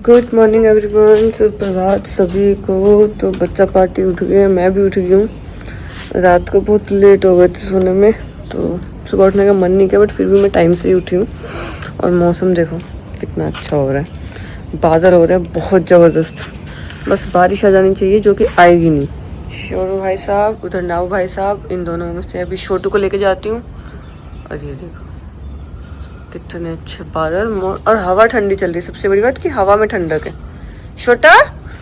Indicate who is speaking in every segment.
Speaker 1: Good morning everyone, सुप्रभात सभी को। तो बच्चा पार्टी उठ गए, मैं भी उठ गई हूँ। रात को बहुत लेट हो गए थे सोने में, तो सुबह उठने का मन नहीं किया, बट फिर भी मैं टाइम से ही उठी हूँ। और मौसम देखो कितना अच्छा हो रहा है, बादल हो रहा है बहुत ज़बरदस्त। बस बारिश आ जानी चाहिए, जो कि आएगी नहीं। शोरू भाई साहब, उधर नाऊ भाई साहब, इन दोनों में से अभी छोटू को लेके जाती हूँ। और ये देखो कितने अच्छे बादल और हवा ठंडी चल रही है। सबसे बड़ी बात कि हवा में ठंडक है। छोटा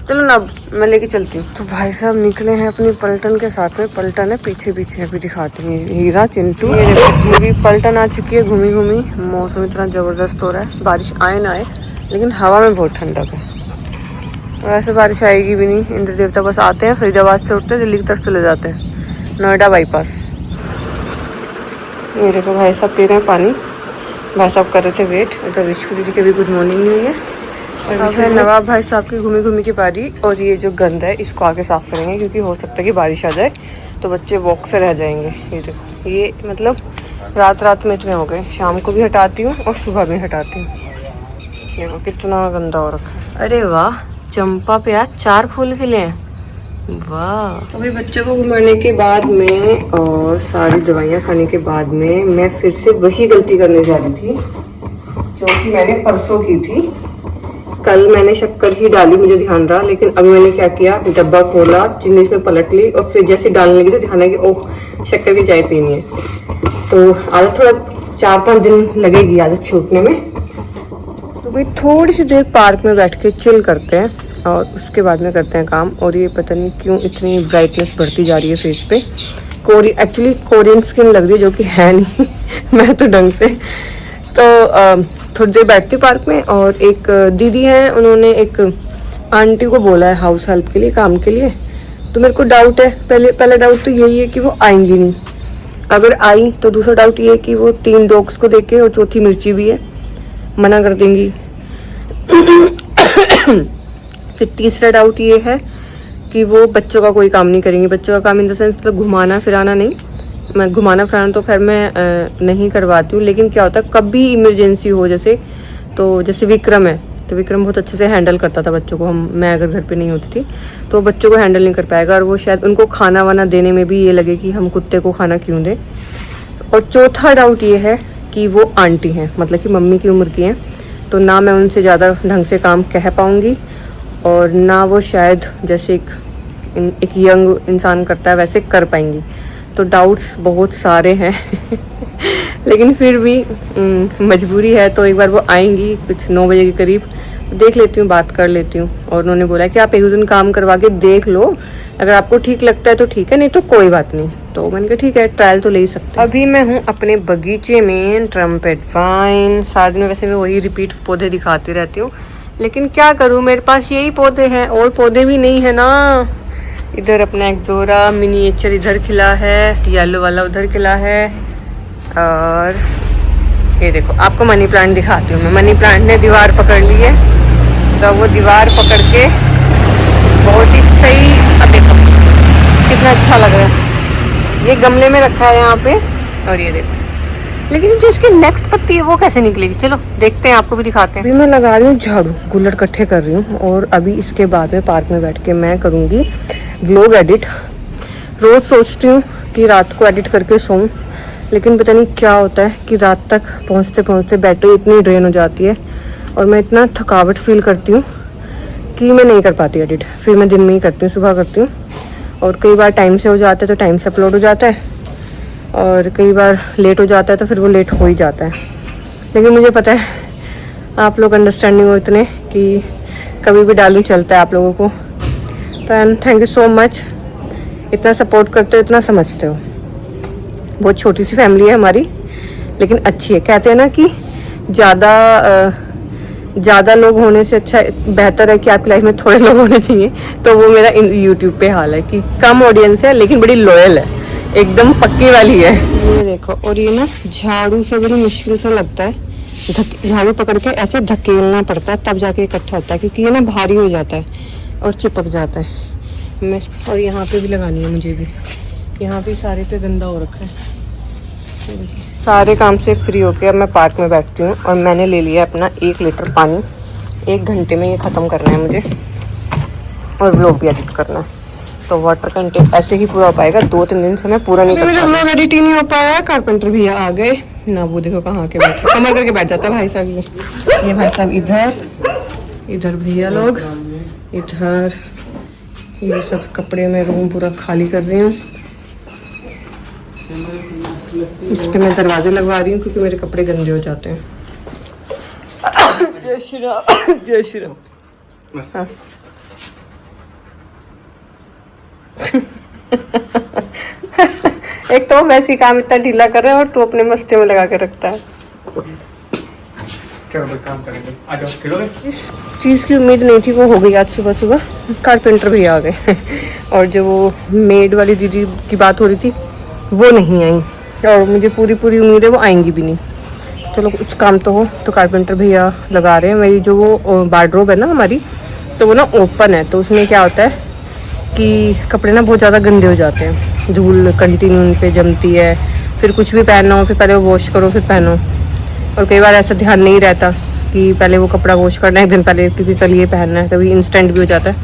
Speaker 1: चलो ना, मैं लेके चलती हूँ। तो भाई साहब निकले हैं अपनी पलटन के साथ में। पलटन है पीछे पीछे, अभी दिखाती हूँ। हीरा चिंटू, ये देखो पूरी पलटन आ चुकी है घूमी घूमी। मौसम इतना ज़बरदस्त हो रहा है, बारिश आए ना आए, लेकिन हवा में बहुत ठंडक है। वैसे बारिश आएगी भी नहीं, इंद्र देवता बस आते हैं, फरीदाबाद से उठते हैं, दिल्ली की तरफ चले जाते हैं, नोएडा बाईपास। ये देखो भाई साहब पी रहे हैं पानी। भाई साहब कर रहे थे वेट। तो विश्व दीदी के भी गुड मॉर्निंग नहीं है। और अब है नवाब भाई साहब की घूमी घूमी की पारी। और ये जो गंद है इसको आगे साफ़ करेंगे, क्योंकि हो सकता है कि बारिश आ जाए तो बच्चे वॉक से रह जाएंगे। ये देखो, ये मतलब रात में इतने हो गए। शाम को भी हटाती हूँ और सुबह भी हटाती हूँ। देखो कितना गंदा हो रखा है। अरे वाह, चंपा पे आज 4 फूल खिले हैं, वाह। तो भाई बच्चों को घुमाने के बाद में और सारी दवाइयाँ खाने के बाद में मैं फिर से वही गलती करने जा रही थी जो कि मैंने परसों की थी। कल मैंने शक्कर ही डाली, मुझे ध्यान रहा, लेकिन अभी मैंने क्या किया, डब्बा खोला, चीनी इसमें पलट ली, और फिर जैसे डालने लगी तो ध्यान है कि ओह शक्कर की चाय पीनी है। तो आदत थोड़ा 4-5 दिन लगेगी आदत छूटने में। तो भाई थोड़ी सी देर पार्क में बैठ के चिल करते हैं और उसके बाद में करते हैं काम। और ये पता नहीं क्यों इतनी ब्राइटनेस बढ़ती जा रही है फेस पे। एक्चुअली कोरियन स्किन लग रही है, जो कि है नहीं मैं तो ढंग से। तो थोड़ी देर बैठती पार्क में। और एक दीदी हैं, उन्होंने एक आंटी को बोला है हाउस हेल्प के लिए, काम के लिए। तो मेरे को डाउट है, पहला डाउट तो यही है कि वो आएंगी नहीं। अगर आई तो दूसरा डाउट ये है कि वो 3 डॉग्स को देखे और चौथी मिर्ची भी है, मना कर देंगी। फिर तीसरा डाउट ये है कि वो बच्चों का कोई काम नहीं करेंगी। बच्चों का काम इन द सेंस मतलब घुमाना फिराना नहीं। मैं घुमाना फिराना तो खैर मैं नहीं करवाती हूँ, लेकिन क्या होता है कभी इमरजेंसी हो, जैसे विक्रम है, तो विक्रम बहुत अच्छे से हैंडल करता था बच्चों को। मैं अगर घर पे नहीं होती थी तो बच्चों को हैंडल नहीं कर पाएगा, और वो शायद उनको खाना वाना देने में भी ये लगे कि हम कुत्ते को खाना क्यों दें। और चौथा डाउट ये है कि वो आंटी हैं, मतलब कि मम्मी की उम्र की हैं, तो ना मैं उनसे ज़्यादा ढंग से काम कह पाऊँगी, और ना वो शायद जैसे एक यंग इंसान करता है वैसे कर पाएंगी। तो डाउट्स बहुत सारे हैं लेकिन फिर भी मजबूरी है, तो एक बार वो आएंगी कुछ 9 बजे के करीब, देख लेती हूँ, बात कर लेती हूँ। और उन्होंने बोला कि आप एक दिन काम करवा के देख लो, अगर आपको ठीक लगता है तो ठीक है, नहीं तो कोई बात नहीं। तो मैंने कहा ठीक है, ट्रायल तो ले ही सकते हैं। अभी मैं हूँ अपने बगीचे में, ट्रम्पेट वाइन। साथ में वैसे मैं वही रिपीट पौधे दिखाती रहती हूँ, लेकिन क्या करूँ, मेरे पास यही पौधे हैं, और पौधे भी नहीं है ना। इधर अपना एक जोरा मिनिएचर इधर खिला है, येलो वाला उधर खिला है। और ये देखो आपको मनी प्लांट दिखाती हूँ मैं। मनी प्लांट ने दीवार पकड़ ली है, तो वो दीवार पकड़ के बहुत ही सही, अब देखो कितना अच्छा लग रहा है। ये गमले में रखा है यहाँ पे, और ये देखो, लेकिन जो इसकी नेक्स्ट पत्ती है वो कैसे निकलेगी, चलो देखते हैं, आपको भी दिखाते हैं। अभी मैं लगा रही हूँ झाड़ू, गुल्लड़ इकट्ठे कर रही हूँ, और अभी इसके बाद में पार्क में बैठ के मैं करूँगी व्लॉग एडिट। रोज़ सोचती हूँ कि रात को एडिट करके सोऊं, लेकिन पता नहीं क्या होता है कि रात तक पहुँचते पहुँचते बैटरी इतनी ड्रेन हो जाती है, और मैं इतना थकावट फील करती हूँ कि मैं नहीं कर पाती एडिट। फिर मैं दिन में ही करती हूँ, सुबह करती हूँ। और कई बार टाइम से हो जाता है तो टाइम से अपलोड हो जाता है, और कई बार लेट हो जाता है तो फिर वो लेट हो ही जाता है। लेकिन मुझे पता है आप लोग अंडरस्टैंडिंग हो इतने कि कभी भी डालूँ चलता है आप लोगों को। तो थैंक यू सो मच, इतना सपोर्ट करते हो, इतना समझते हो। बहुत छोटी सी फैमिली है हमारी, लेकिन अच्छी है। कहते हैं ना कि ज़्यादा लोग होने से अच्छा बेहतर है कि आपकी लाइफ में थोड़े लोग होने चाहिए। तो वो मेरा यूट्यूब पे हाल है कि कम ऑडियंस है लेकिन बड़ी लॉयल है, एकदम पक्की वाली है। ये देखो, और ये ना झाड़ू से बड़ी मुश्किल से लगता है, झाड़ू पकड़ के ऐसे धकेलना पड़ता है तब जाके इकट्ठा होता है, क्योंकि ये ना भारी हो जाता है और चिपक जाता है। मैं और यहाँ पे भी लगानी है मुझे भी, यहाँ भी सारे पे गंदा हो रखा है। सारे काम से फ्री होके अब मैं पार्क में बैठती हूँ, और मैंने ले लिया अपना 1 लीटर पानी। 1 घंटे में ये ख़त्म करना है मुझे और व्लॉग भी एडिट करना है। तो वाटर कंटेंट ऐसे ही पूरा हो पाएगा, 2-3 दिन से मैं पूरा नहीं कर पाया, एडिट ही नहीं हो पाया। कारपेंटर भैया आ गए ना, वो देखो कहाँ के बैठे, कमर करके बैठ जाता है भाई साहब। ये भाई साहब इधर भैया लोग इधर, ये सब कपड़े में रूम पूरा खाली कर रही हूँ। इस पे मैं दरवाजे लगवा रही हूँ क्योंकि मेरे कपड़े गंदे हो जाते हैं। जय श्री राम, जय श्री राम। हाँ। एक तो वैसे ही काम इतना ढीला कर रहा है और तू अपने मस्ती में लगा के रखता है। काम करेंगे आज। इस चीज़ की उम्मीद नहीं थी, वो हो गई आज सुबह सुबह। कारपेंटर भी आ गए और जो वो मेड वाली दीदी की बात हो रही थी वो नहीं आई, और मुझे पूरी उम्मीद है वो आएंगी भी नहीं। चलो कुछ काम तो हो। तो कारपेंटर भैया लगा रहे हैं। मेरी जो वो वार्डरोब है ना हमारी, तो वो ना ओपन है, तो उसमें क्या होता है कि कपड़े ना बहुत ज़्यादा गंदे हो जाते हैं, धूल कंटिन्यू उन पे जमती है, फिर कुछ भी पहनना हो फिर पहले वो वॉश करो फिर पहनो। और कई बार ऐसा ध्यान नहीं रहता कि पहले वो कपड़ा वॉश करना है 1 दिन पहले, क्योंकि कल ये पहनना है, कभी इंस्टेंट भी हो जाता है।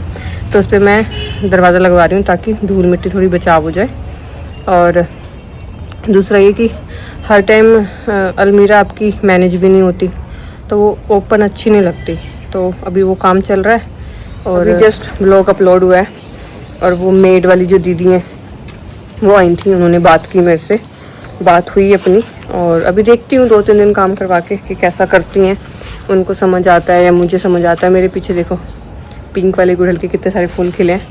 Speaker 1: तो उस पर मैं दरवाज़ा लगवा रही हूँ ताकि धूल मिट्टी थोड़ी बचाव हो जाए। और दूसरा ये कि हर टाइम अलमीरा आपकी मैनेज भी नहीं होती, तो वो ओपन अच्छी नहीं लगती। तो अभी वो काम चल रहा है और जस्ट ब्लॉग अपलोड हुआ है। और वो मेड वाली जो दीदी हैं वो आई थी, उन्होंने बात की मेरे से, बात हुई अपनी। और अभी देखती हूँ 2-3 दिन काम करवा के कि कैसा करती हैं, उनको समझ आता है या मुझे समझ आता है। मेरे पीछे देखो पिंक वाले गुड़हल के कितने सारे फूल खिले हैं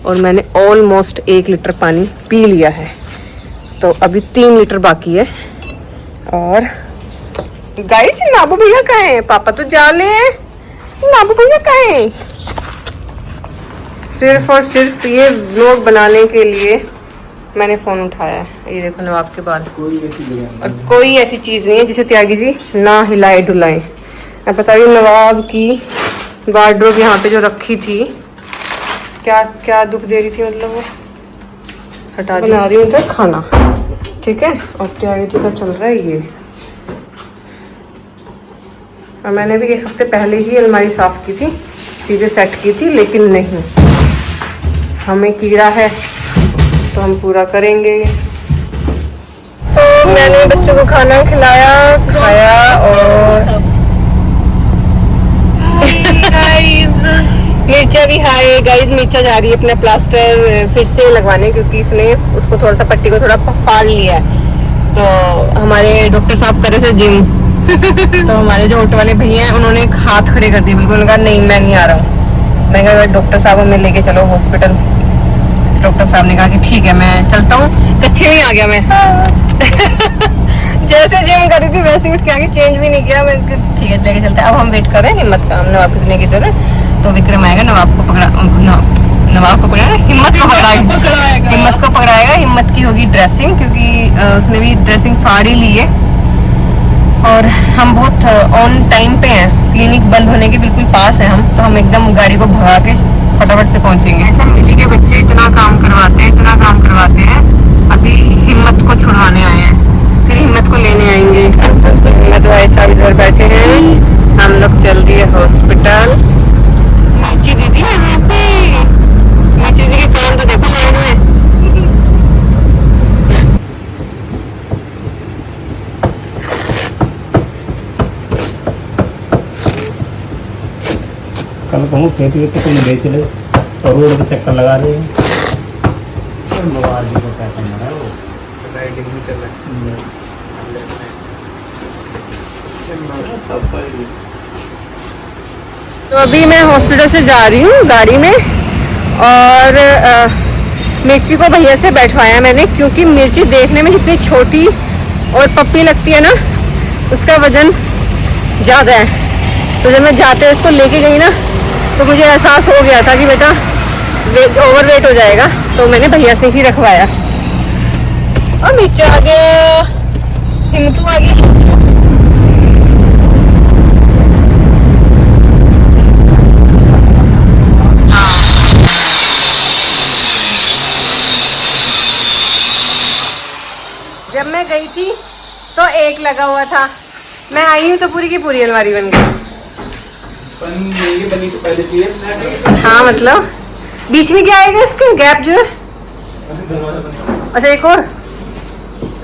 Speaker 1: और मैंने ऑलमोस्ट 1 लीटर पानी पी लिया है। तो अभी 3 लीटर बाकी है। और गाइस नाबू भैया कहाँ हैं? पापा तो जा ले, नाबू भैया कहाँ हैं? सिर्फ और सिर्फ ये व्लॉग बनाने के लिए मैंने फ़ोन उठाया है। ये देखो नवाब के बाल, और कोई ऐसी चीज़ नहीं है जिसे त्यागी जी ना हिलाए डुलाए। मैं बता रही हूँ नवाब की वार्डरोब यहाँ पे जो रखी थी, क्या क्या दुख दे रही थी, मतलब वो हटा दी। बना रही हूँ तो खाना, ठीक है। और त्यागी जी का चल रहा है ये। और मैंने भी 1 हफ्ते पहले ही अलमारी साफ़ की थी, चीज़ें सेट की थी, लेकिन नहीं, हमें कीड़ा है तो हम पूरा करेंगे। तो मैंने बच्चों को खाना खाया और मिर्चा भी हाय गाइस। मिर्चा जा रही है अपना प्लास्टर फिर से लगवाने, क्योंकि इसने उसको थोड़ा सा पट्टी को थोड़ा फाड़ लिया है। तो हमारे डॉक्टर साहब कर रहे थे जिम तो हमारे जो ऑटो वाले भैया हैं उन्होंने हाथ खड़े कर दिए बिल्कुल। उन्होंने कहा नहीं मैं नहीं आ रहा हूँ। मैं कहा डॉक्टर साहब हमें लेके चलो हॉस्पिटल। डॉक्टर साहब ने कहा कि ठीक है मैं चलता हूँ। कच्चे में आ गया मैं जैसे जिम कर रही थी वैसे उठ के आगे, चेंज भी नहीं किया। मैं ठीक है लेके चलते। अब हम वेट कर रहे हैं हिम्मत का, हम नवाब कितने की तरह। तो विक्रम आएगा, नवाब को पकड़ा, नवाब को पकड़ा, हिम्मत को पकड़ाएगा, हिम्मत को पकड़ाएगा। हिम्मत की होगी ड्रेसिंग, क्योंकि उसने भी ड्रेसिंग फाड़ ही ली है। और हम बहुत ऑन टाइम पे हैं, क्लिनिक बंद होने के बिल्कुल पास है हम, तो हम एकदम गाड़ी को भगा के फटाफट से पहुंचेंगे। ऐसा मिली के बच्चे इतना काम करवाते हैं। अभी हिम्मत को छुड़वाने आए हैं, फिर हिम्मत को लेने आएंगे। हिम्मत भाई साहब इधर बैठे हैं, हम लोग चल दिए हॉस्पिटल। मिर्ची दीदी है यहाँ पे, मिर्ची दीदी के कान तो देखो लाइन में।
Speaker 2: कल कहूँ कहती है तो तुम ले चले और रोड पे चक्कर लगा रहे हैं। मोबाइल जी को क्या करना है, वो राइडिंग में चल रहा है।
Speaker 1: तो अभी मैं हॉस्पिटल से जा रही हूँ गाड़ी में, और मिर्ची को भैया से बैठवाया मैंने, क्योंकि मिर्ची देखने में जितनी छोटी और पप्पी लगती है ना, उसका वजन ज़्यादा है। तो जब मैं जाते हुए उसको लेके गई ना, तो मुझे एहसास हो गया था कि बेटा ओवर वेट हो जाएगा, तो मैंने भैया से ही रखवाया। और मिर्चा आ गया, हिम्मतू आ गई। जब मैं गई थी तो 1 लगा हुआ था, मैं आई हूँ तो पूरी की पूरी अलमारी बन गई।
Speaker 3: बनी तो पहले से है।
Speaker 1: हाँ मतलब बीच में क्या आएगा इसके गैप जो है? अच्छा एक और।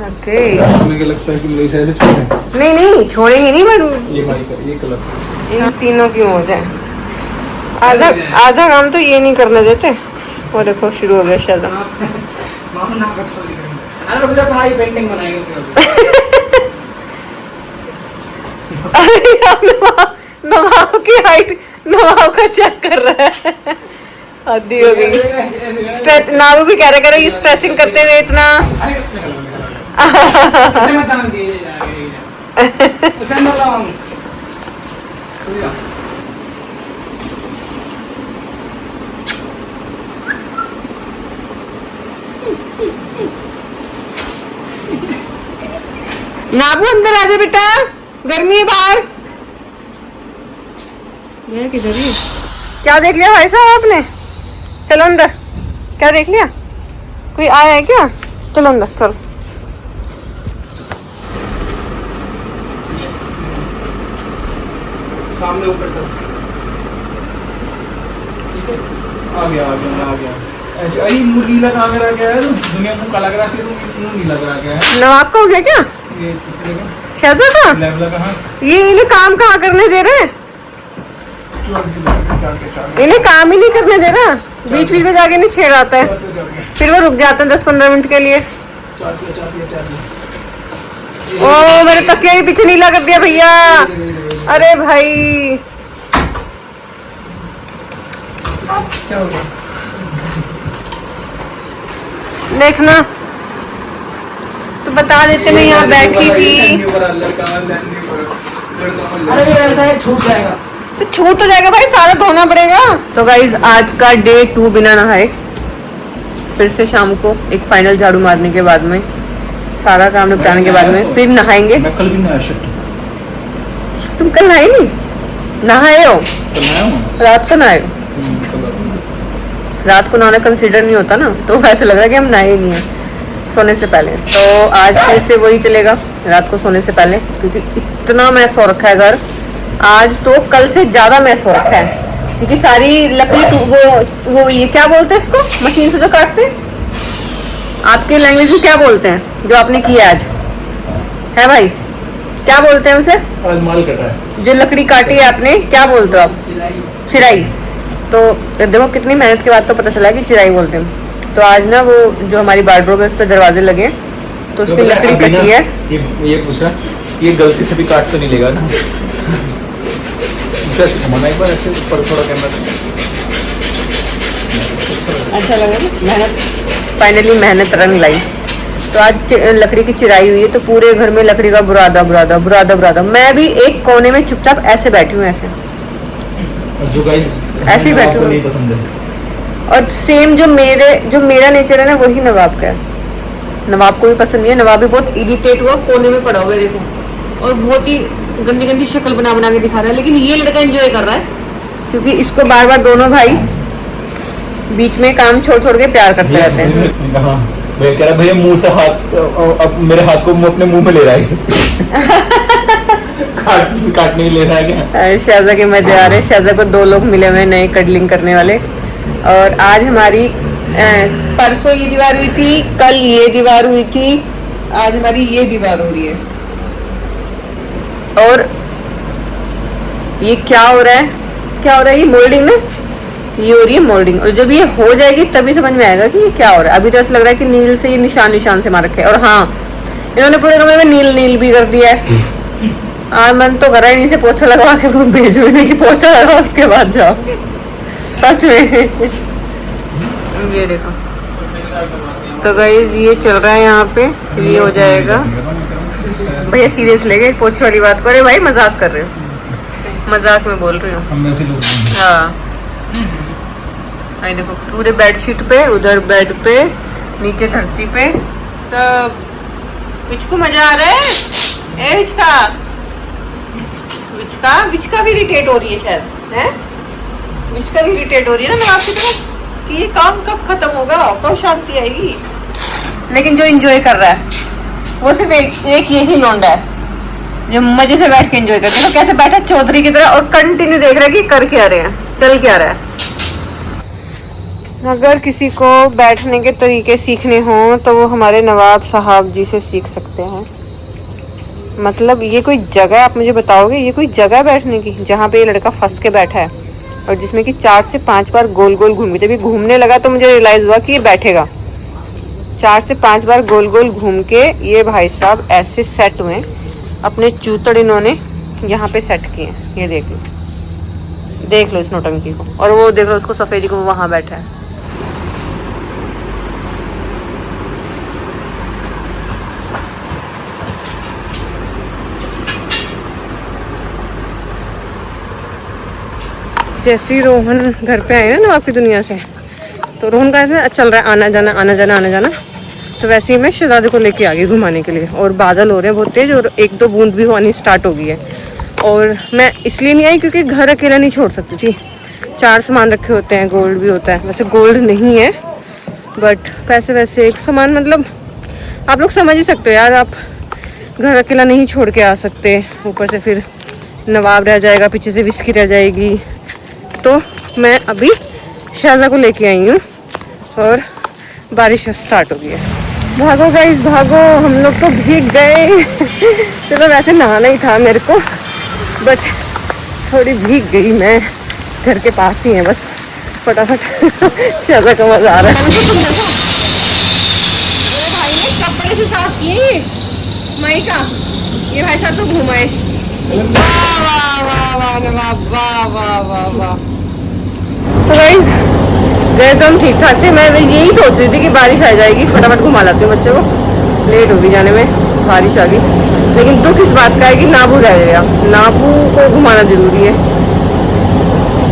Speaker 1: ओके
Speaker 3: मुझे लगता है कि मेरी शायद छोटे
Speaker 1: नहीं नहीं छोड़ेंगे नहीं बट
Speaker 3: ये भाई का ये कलर
Speaker 1: इन तीनों की हो जाए। आधा आधा काम तो ये नहीं करने देते। वो देखो शुरू हो गया शायद।
Speaker 3: अरे रुक जा भाई पेंटिंग बनाएंगे।
Speaker 1: अरे यार नवाब की हाइट नवाब का चेक कर रहा है। हद्दी हो गई। स्ट्रेच नाबू भी कह रहे ये स्ट्रेचिंग करते हुए इतना नाबू अंदर आ जा बेटा गर्मी है बाहर। ये किधर ही क्या देख लिया भाई साहब आपने? चलो अंदर। क्या देख लिया? कोई आया है क्या? चलो अंदर चलो।
Speaker 3: सामने ऊपर तक ठीक है। आ गया ऐसे अरे नीला कहाँ करा गया है? दुनिया को काला करा के तुम नीला करा गया है।
Speaker 1: नवाब का हो गया क्या?
Speaker 3: ये किसने का?
Speaker 1: शहजा का?
Speaker 3: लेवल कहाँ?
Speaker 1: ये इन्हें काम कहाँ करने दे रहे? इन्हें काम ही नहीं करने दे रहा। बीच बीच में जाके नहीं छेड़ आता है। फिर वो रुक जाते हैं 10-15 मिनट के लिए। ओ मेरे तकिया के पीछे नीला कर दिया भैया। अरे भाई
Speaker 3: क्या हो गया?
Speaker 1: देखना तो बता देते मैं यहाँ बैठी थी।
Speaker 3: अरे ऐसा है छूट जाएगा।
Speaker 1: तो छूट तो जाएगा भाई सारा धोना पड़ेगा। तो गाइज आज का डे 2 बिना नहाए फिर से शाम को एक फाइनल झाड़ू मारने के बाद में सारा काम निपटाने के बाद में फिर नहाएंगे।
Speaker 3: मैं कल भी नहाया शिट।
Speaker 1: तुम कल नहाए नहीं? नहाए हो?
Speaker 3: कल नहाया हूँ।
Speaker 1: रात को नहाए हो? रात को नहाना कंसिडर नहीं होता ना तो ऐसा लग रहा है कि हम नहाए ही नहीं है सोने से पहले। तो आज फिर से वही चलेगा रात को सोने से पहले क्योंकि इतना मैस हो रखा है घर। आज तो कल से ज्यादा मैस हो रखा है क्योंकि सारी लकड़ी वो ये क्या बोलते हैं इसको मशीन से जो काटते हैं? आपके लैंग्वेज में क्या बोलते हैं जो आपने किया आज है भाई? क्या बोलते हैं उसे?
Speaker 3: आज माल कटा है।
Speaker 1: जो लकड़ी काटी है आपने क्या बोलते हो आप? चिराई। तो देखो कितनी मेहनत के बाद तो पता चला कि चिराई बोलते हैं। तो आज ना वो जो हमारी वार्डरोब है उस पर दरवाजे लगे तो उसकी लकड़ी कटी है।
Speaker 3: ये पूछा ये गलती से भी काट तो नहीं लेगा ना? ऐसे घुमाना एक बार ऐसे ऊपर थोड़ा कैमरा।
Speaker 1: अच्छा लगा ना मेहनत फाइनली मेहनत रंग लाई। तो आज लकड़ी की चिराई हुई है तो पूरे घर में लकड़ी का बुरादा। मैं भी एक कोने में चुपचाप ऐसे बैठी हूँ ऐसे
Speaker 3: जो गाइस
Speaker 1: ऐसे ही बैठी हूँ।
Speaker 3: नहीं पसंद है।
Speaker 1: और सेम जो मेरा नेचर है ना वही नवाब का है। नवाब को भी पसंद नहीं है। नवाब भी बहुत इरिटेट हुआ कोने में पड़ा हुआ है देखो और बहुत ही गंदी गंदी शक्ल बना के दिखा रहा है। लेकिन ये लड़का एंजॉय कर रहा है क्योंकि इसको बार बार दोनों भाई बीच में काम छोड़ के प्यार करते रहते हैं।
Speaker 3: भैया कह रहा भैया मुंह से हाथ अब मेरे हाथ को अपने मुंह में ले रहा है। काटने ले रहा है क्या?
Speaker 1: शाहजा के मजे आ रहे। शाहजा को 2 लोग मिले हुए नए कडलिंग करने वाले। और आज हमारी परसों ये दीवार हुई थी, कल ये दीवार हुई थी, आज हमारी ये दीवार हो रही है। और ये क्या हो रहा है? ये मोल्डिंग ना ये हो रही है मोल्डिंग। और जब ये हो जाएगी तभी समझ में आएगा कि ये क्या हो रहा है। अभी तो ऐसा लग रहा है कि नील से ये निशान से मार रखे है। और हाँ इन्होंने पूरे कमरे में नील भी कर दिया है। मन तो कर रहा है इन्हीं से पोछा लगवा के भेजो इन्हें कि पोछा लगा उसके बाद जाओ। सच में ये देखो। तो गाइस ये चल रहा है यहाँ पे ये हो जाएगा। भैया सीरियस ले गए पोछे वाली बात को। अरे भाई मजाक कर रहे हो? मजाक में बोल रही हूँ।
Speaker 3: हम वैसे लोग
Speaker 1: हाँ देखो पूरे बेडशीट पे उधर बेड पे नीचे धरती पे सब। विचको मजा आ रहा है? ए विचका भी इरिटेट हो रही है शायद है। विचका भी इरिटेट हो रही है ना आपकी तरफ कि ये काम कब खत्म होगा कब शांति आएगी। लेकिन जो एंजॉय कर रहा है वो सिर्फ एक यही लौंडा है जो मजे से बैठ के एंजॉय कर रहे हैं। कैसे बैठा चौधरी की तरह और कंटिन्यू देख रहा है कि कर क्या रहे हैं, चल क्या रहा है। अगर किसी को बैठने के तरीके सीखने हों तो वो हमारे नवाब साहब जी से सीख सकते हैं। मतलब ये कोई जगह आप मुझे बताओगे, ये कोई जगह बैठने की जहाँ पे ये लड़का फंस के बैठा है और जिसमें कि 4 से 5 बार गोल गोल घूमी। जब ये घूमने लगा तो मुझे रियलाइज हुआ कि ये बैठेगा। 4 से 5 बार गोल गोल घूम के ये भाई साहब ऐसे सेट हुए, अपने चूतड़ इन्होंने यहाँ पे सेट किए हैं। ये देख लो इस नौटंकी को, और वो देख लो उसको सफेदी को, वहाँ बैठा है। जैसे ही रोहन घर पे आए ना आपकी दुनिया से, तो रोहन का ऐसा चल रहा है आना जाना आना जाना आना जाना। तो वैसे ही मैं शहजादे को लेके आ गई घुमाने के लिए, और बादल हो रहे हैं बहुत तेज और 1-2 बूंद भी होनी स्टार्ट हो गई है। और मैं इसलिए नहीं आई क्योंकि घर अकेला नहीं छोड़ सकती थी। 4 सामान रखे होते हैं, गोल्ड भी होता है। वैसे गोल्ड नहीं है बट पैसे वैसे एक सामान, मतलब आप लोग समझ ही सकते हो यार, आप घर अकेला नहीं छोड़ के आ सकते। ऊपर से फिर नवाब रह जाएगा, पीछे से विस्की रह जाएगी। तो मैं अभी शाहज़ा को लेके आई हूँ और बारिश स्टार्ट हो गई है। भागो गाइस भागो, हम लोग तो भीग गए। चलो वैसे नहाना ही था मेरे को, बट थोड़ी भीग गई मैं। घर के पास ही है बस, फटाफट शाहज़ा का मजा आ रहा है। कपड़े से साफ किए माई का, ये भाई साहब तो घुमाए। वाह वाह वाह वाह नवाब, वाह वाह वाह वाह। तो गाइस गए तो हम ठीक ठाक थे। मैं यही सोच रही थी कि बारिश आ जाएगी, फटाफट घुमा लाती हूँ बच्चे को। लेट हो गई जाने में, बारिश आ गई। लेकिन दुख इस बात का है कि नाबू रह गया। नाबू को घुमाना जरूरी है।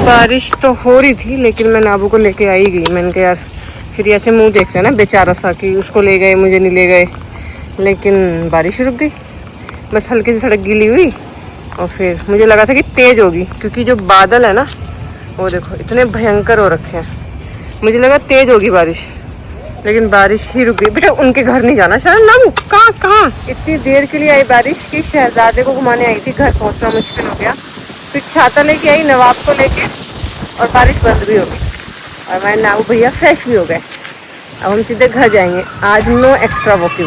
Speaker 1: बारिश तो हो रही थी लेकिन मैं नाबू को लेके आई गई। मैंने कहा यार, फिर ऐसे मुंह देख रहे हैं ना बेचारा सा कि उसको ले गए मुझे नहीं ले गए। लेकिन बारिश रुक गई, बस हल्की सी सड़क गीली हुई। और फिर मुझे लगा था कि तेज होगी, क्योंकि जो बादल है ना वो देखो इतने भयंकर हो रखे हैं। मुझे लगा तेज होगी बारिश, लेकिन बारिश ही रुक गई। बेटा उनके घर नहीं जाना शायद ना, कहाँ इतनी देर के लिए आई बारिश की शहजादे को घुमाने आई थी। घर पहुंचना मुश्किल हो गया। फिर छाता लेके आई नवाब को लेके, और बारिश बंद भी हो गई। और मैं नाबू भैया फ्रेश भी हो गए। अब हम सीधे घर जाएंगे। आज नो एक्स्ट्रा वॉकी।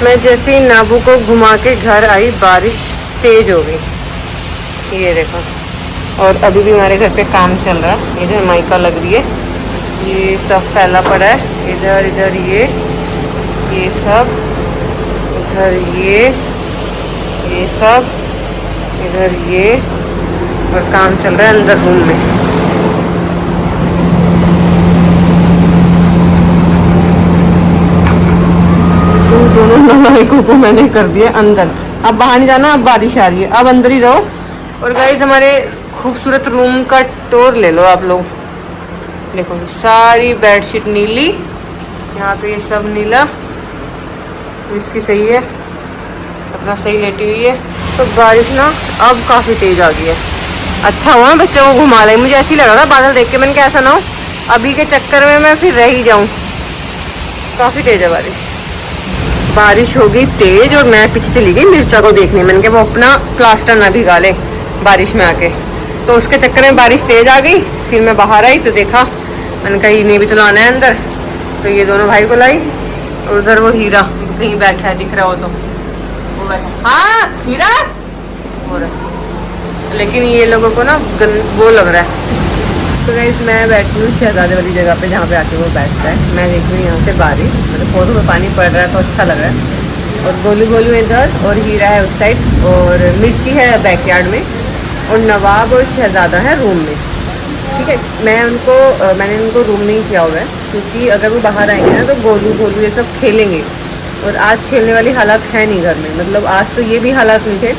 Speaker 1: मैं जैसे ही नाबू को घुमा के घर आई, बारिश तेज हो गई। ये देखो, और अभी भी हमारे घर पे काम चल रहा है। इधर माइका लग रही है, ये सब फैला पड़ा है। इधर ये सब, इधर ये सब, इधर ये, और काम चल रहा है अंदर रूम में। दोनों नालायकों को मैंने कर दिया अंदर। अब बाहर नहीं जाना, अब बारिश आ रही है, अब अंदर ही रहो। और गाइस हमारे खूबसूरत रूम का टूर ले लो आप लोग। देखो सारी बेडशीट नीली, यहाँ पे ये सब नीला, इसकी सही है, अपना सही लेटी हुई है। तो बारिश ना अब काफ़ी तेज़ आ गई है। अच्छा हुआ बच्चों को घुमा लाई। मुझे ऐसे ही लगा था बादल देख के, मैंने कहा ऐसा ना हो अभी के चक्कर में मैं फिर रह ही जाऊँ। काफ़ी तेज़ है बारिश। बारिश हो गई तेज और मैं पीछे चली गई मिर्चा को देखने। मैंने कहा वो अपना प्लास्टर ना भिगा ले बारिश में आके, तो उसके चक्कर में बारिश तेज आ गई। फिर मैं बाहर आई तो देखा, मैंने कहा इन्हें भी चलाना है अंदर। तो ये दोनों भाई को लाई, और उधर वो हीरा कहीं बैठा है, दिख रहा हो तो वो बैठा। हाँ हीरा हो रहा, लेकिन ये लोगों को ना वो लग रहा है। तो गाइस मैं बैठी हूँ शहजादे वाली जगह पे जहाँ पे आके वो बैठता है। मैं देख रही हूँ यहाँ से बारिश, मतलब पौधों में पानी पड़ रहा है तो अच्छा लग रहा है। और गोलू इधर, और हीरा है उस साइड, और मिर्ची है बैकयार्ड में, और नवाब और शहजादा है रूम में। ठीक है, मैंने उनको रूम नहीं किया हुआ है, क्योंकि अगर वो बाहर आएंगे ना तो गोलू ये सब खेलेंगे, और आज खेलने वाली हालात है नहीं घर में। मतलब आज तो ये भी हालात नहीं थे।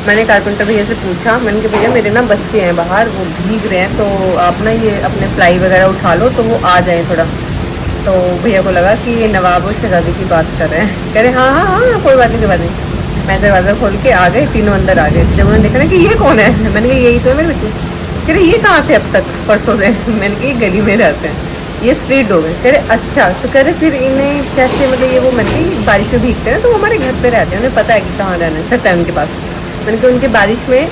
Speaker 1: मैंने कारपेंटर भैया से पूछा, मैंने कहा भैया मेरे ना बच्चे हैं बाहर, वो भीग रहे हैं, तो आप ना ये अपने प्लाई वगैरह उठा लो तो वो आ जाएँ थोड़ा। तो भैया को लगा कि ये नवाब और शहजादी की बात कर रहे हैं। कह रहे हाँ कोई बात नहीं। मैं दरवाज़ा खोल के आ गए, तीनों अंदर आ गए। जब उन्होंने देखा ना कि ये कौन है, मैंने कहा यही तो है मेरे बच्चे। कह रहे ये कहाँ थे अब तक, परसों से। मैंने कहा ये गली में रहते हैं, ये स्ट्रीट हो गए। कह रहे अच्छा, तो कह रहे फिर इन्हें कैसे, मतलब ये वो मैंने कहा बारिश में भीगते हैं तो वो हमारे घर पे रहते हैं, उन्हें पता है कि कहाँ रहना है, छत है उनके पास। मैंने कहा उनके बारिश में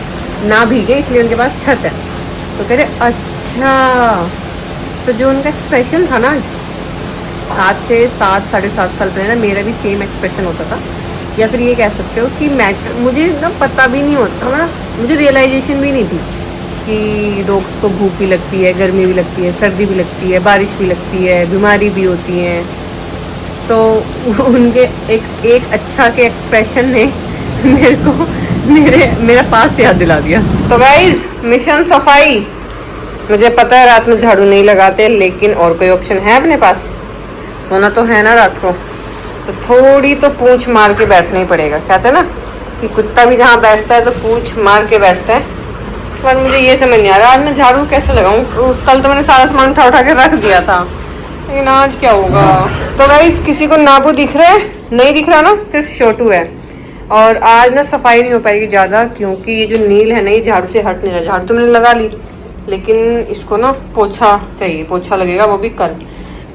Speaker 1: ना भीगे इसलिए उनके पास छत है। तो कह रहे अच्छा, तो जो उनका एक्सप्रेशन था ना आज से 7-7.5 साल पहले ना, मेरा भी सेम एक्सप्रेशन होता था। या फिर ये कह सकते हो कि मुझे ना पता भी नहीं होता ना, मुझे रियलाइजेशन भी नहीं थी कि डॉग्स को भूख भी लगती है, गर्मी भी लगती है, सर्दी भी लगती है, बारिश भी लगती है, बीमारी भी होती है। तो उनके एक अच्छा के एक्सप्रेशन ने मेरे को मेरा पास याद दिला दिया। तो गाइस मिशन सफाई, मुझे पता है रात में झाड़ू नहीं लगाते, लेकिन और कोई ऑप्शन है अपने पास? सोना तो है ना रात को, तो थोड़ी तो पूंछ मार के बैठना ही पड़ेगा। कहते हैं ना कि कुत्ता भी जहाँ बैठता है तो पूंछ मार के बैठता है। पर मुझे ये समझ नहीं आ रहा आज मैं झाड़ू कैसे लगाऊं। कल तो मैंने सारा सामान उठा के रख दिया था, लेकिन आज क्या होगा। तो गाइस किसी को नाबू दिख रहा है? नहीं दिख रहा ना, सिर्फ छोटू है। और आज ना सफाई नहीं हो पाएगी ज़्यादा, क्योंकि ये जो नील है ना ये झाड़ू से हट नहीं रहा। झाड़ू तो मैंने लगा ली, लेकिन इसको ना पोछा चाहिए, पोछा लगेगा, वो भी कल।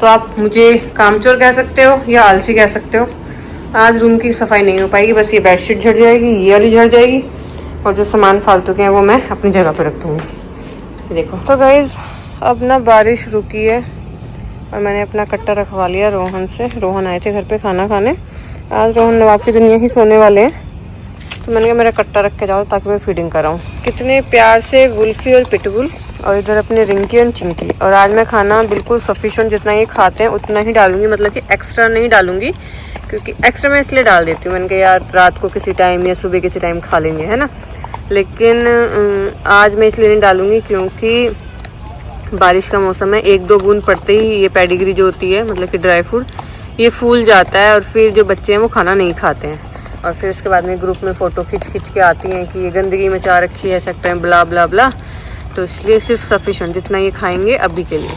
Speaker 1: तो आप मुझे कामचोर कह सकते हो या आलसी कह सकते हो। आज रूम की सफाई नहीं हो पाएगी, बस ये बेडशीट झड़ जाएगी, ये वाली झड़ जाएगी, और जो सामान फालतू के हैं वो मैं अपनी जगह पर रख दूँगी। देखो तो गाइज अब ना बारिश रुकी है और मैंने अपना कट्टा रखवा लिया रोहन से। रोहन आए थे घर पे खाना खाने, आज रोहन नवाब की दुनिया ही सोने वाले हैं, तो मैंने कहा मेरा कट्टा रख के जाओ ताकि मैं फीडिंग कराऊँ। कितने प्यार से वुल्फी और पिटबुल, और इधर अपने रिंकी और चिंकी। और आज मैं खाना बिल्कुल सफिशिएंट जितना ये खाते हैं उतना ही डालूंगी, मतलब कि एक्स्ट्रा नहीं डालूंगी, क्योंकि एक्स्ट्रा मैं इसलिए डाल देती हूँ, मैंने कहा यार रात को किसी टाइम या सुबह किसी टाइम खा लेंगे, है ना। लेकिन आज मैं इसलिए नहीं डालूंगी क्योंकि बारिश का मौसम है, 1-2 बूंद पड़ते ही ये पेडिग्री जो होती है, मतलब कि ड्राई फूड, ये फूल जाता है और फिर जो बच्चे हैं वो खाना नहीं खाते हैं। और फिर उसके बाद में ग्रुप में फ़ोटो खींच के आती हैं कि ये गंदगी मचा रखी है सेक्टर में, ब्ला ब्ला ब्ला। तो इसलिए सिर्फ सफिशिएंट जितना ये खाएंगे अभी के लिए।